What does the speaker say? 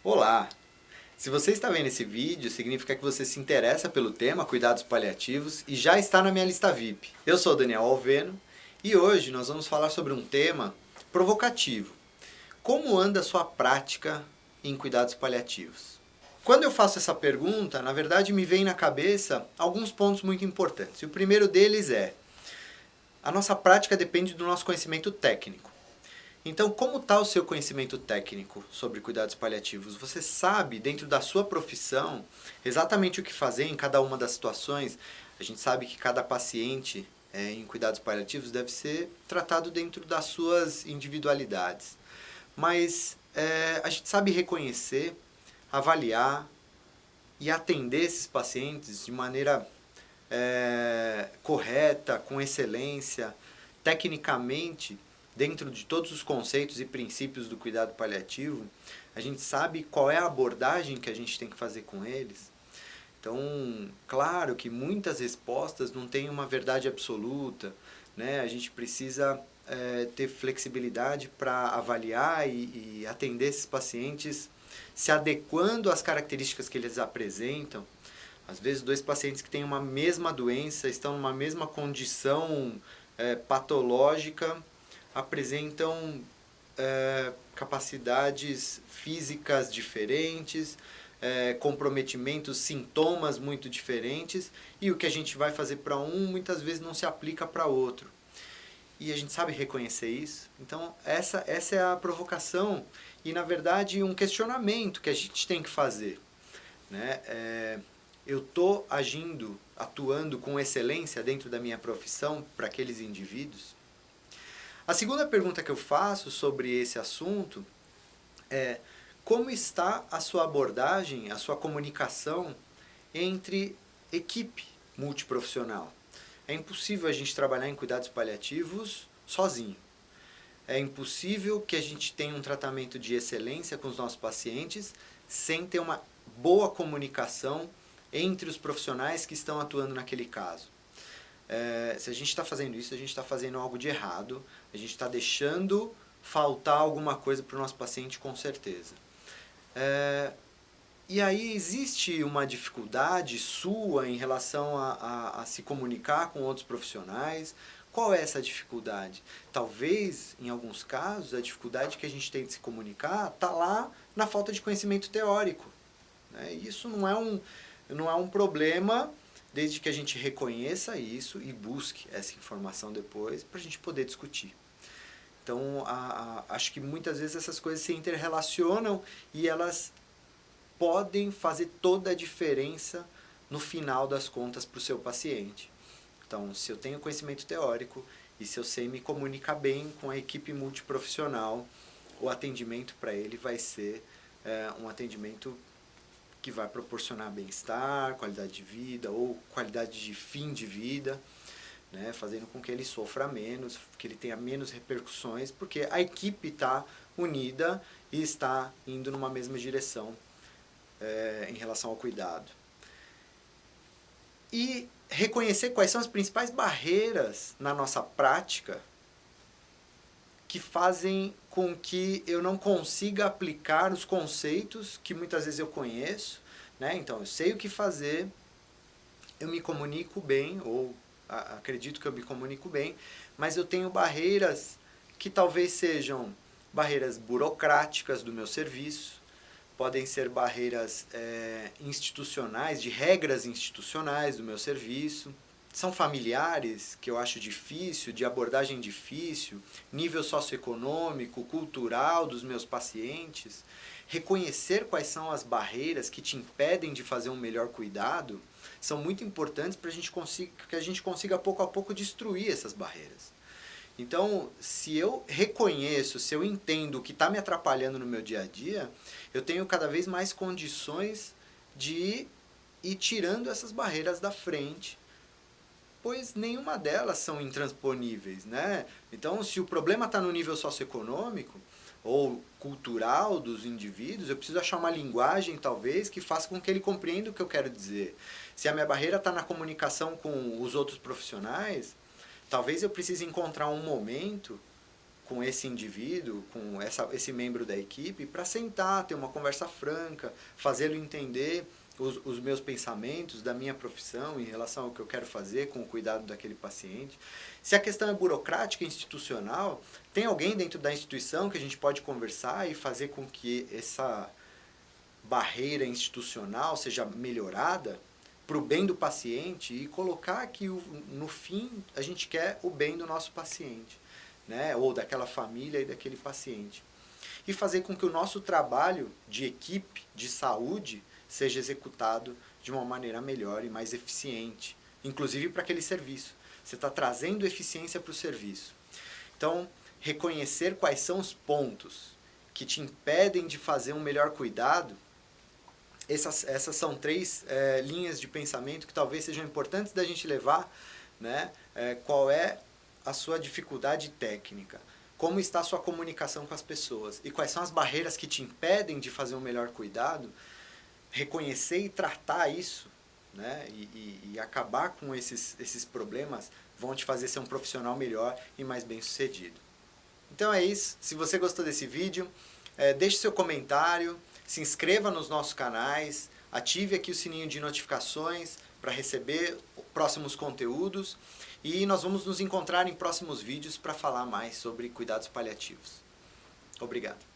Olá! Se você está vendo esse vídeo, significa que você se interessa pelo tema cuidados paliativos e já está na minha lista VIP. Eu sou Daniel Alveno e hoje nós vamos falar sobre um tema provocativo. Como anda a sua prática em cuidados paliativos? Quando eu faço essa pergunta, na verdade me vem na cabeça alguns pontos muito importantes. E o primeiro deles é: a nossa prática depende do nosso conhecimento técnico. Então, como está o seu conhecimento técnico sobre cuidados paliativos? Você sabe, dentro da sua profissão, exatamente o que fazer em cada uma das situações? A gente sabe que cada paciente em cuidados paliativos deve ser tratado dentro das suas individualidades. Mas a gente sabe reconhecer, avaliar e atender esses pacientes de maneira correta, com excelência, tecnicamente, dentro de todos os conceitos e princípios do cuidado paliativo, a gente sabe qual é a abordagem que a gente tem que fazer com eles. Então, claro que muitas respostas não têm uma verdade absoluta, né? A gente precisa ter flexibilidade para avaliar e atender esses pacientes se adequando às características que eles apresentam. Às vezes, dois pacientes que têm uma mesma doença, estão numa mesma condição patológica, apresentam capacidades físicas diferentes, comprometimentos, sintomas muito diferentes, e o que a gente vai fazer para um muitas vezes não se aplica para outro. E a gente sabe reconhecer isso. Então essa é a provocação e, na verdade, um questionamento que a gente tem que fazer, né? Eu estou atuando com excelência dentro da minha profissão para aqueles indivíduos? A segunda pergunta que eu faço sobre esse assunto é: como está a sua abordagem, a sua comunicação entre equipe multiprofissional? É impossível a gente trabalhar em cuidados paliativos sozinho. É impossível que a gente tenha um tratamento de excelência com os nossos pacientes sem ter uma boa comunicação entre os profissionais que estão atuando naquele caso. Se a gente está fazendo isso, a gente está fazendo algo de errado, a gente está deixando faltar alguma coisa para o nosso paciente, com certeza. E aí existe uma dificuldade sua em relação a se comunicar com outros profissionais? Qual é essa dificuldade? Talvez, em alguns casos, a dificuldade que a gente tem de se comunicar está lá na falta de conhecimento teórico, né? Isso não é um problema, desde que a gente reconheça isso e busque essa informação depois para a gente poder discutir. Então, acho que muitas vezes essas coisas se interrelacionam e elas podem fazer toda a diferença no final das contas para o seu paciente. Então, se eu tenho conhecimento teórico e se eu sei me comunicar bem com a equipe multiprofissional, o atendimento para ele vai ser um atendimento que vai proporcionar bem-estar, qualidade de vida ou qualidade de fim de vida, né, fazendo com que ele sofra menos, que ele tenha menos repercussões, porque a equipe está unida e está indo numa mesma direção em relação ao cuidado. E reconhecer quais são as principais barreiras na nossa prática que fazem com que eu não consiga aplicar os conceitos que muitas vezes eu conheço, né? Então, eu sei o que fazer, eu me comunico bem, ou acredito que eu me comunico bem, mas eu tenho barreiras que talvez sejam barreiras burocráticas do meu serviço, podem ser barreiras institucionais, de regras institucionais do meu serviço, são familiares, que eu acho difícil, de abordagem difícil, nível socioeconômico, cultural dos meus pacientes. Reconhecer quais são as barreiras que te impedem de fazer um melhor cuidado são muito importantes para que a gente consiga pouco a pouco destruir essas barreiras. Então, se eu reconheço, se eu entendo o que está me atrapalhando no meu dia a dia, eu tenho cada vez mais condições de ir tirando essas barreiras da frente, pois nenhuma delas são intransponíveis, né? Então, se o problema está no nível socioeconômico ou cultural dos indivíduos, eu preciso achar uma linguagem, talvez, que faça com que ele compreenda o que eu quero dizer. Se a minha barreira está na comunicação com os outros profissionais, talvez eu precise encontrar um momento com esse indivíduo, com esse membro da equipe, para sentar, ter uma conversa franca, fazê-lo entender os meus pensamentos da minha profissão em relação ao que eu quero fazer com o cuidado daquele paciente. Se a questão é burocrática, institucional, tem alguém dentro da instituição que a gente pode conversar e fazer com que essa barreira institucional seja melhorada para o bem do paciente e colocar que no fim a gente quer o bem do nosso paciente, né? Ou daquela família e daquele paciente. E fazer com que o nosso trabalho de equipe, de saúde, seja executado de uma maneira melhor e mais eficiente, inclusive para aquele serviço. Você está trazendo eficiência para o serviço. Então, reconhecer quais são os pontos que te impedem de fazer um melhor cuidado. Essas são 3 linhas de pensamento que talvez sejam importantes da gente levar, né? Qual é a sua dificuldade técnica? Como está a sua comunicação com as pessoas? E quais são as barreiras que te impedem de fazer um melhor cuidado? Reconhecer e tratar isso, né? E acabar com esses problemas vão te fazer ser um profissional melhor e mais bem sucedido. Então é isso. Se você gostou desse vídeo, deixe seu comentário, se inscreva nos nossos canais, ative aqui o sininho de notificações para receber próximos conteúdos e nós vamos nos encontrar em próximos vídeos para falar mais sobre cuidados paliativos. Obrigado.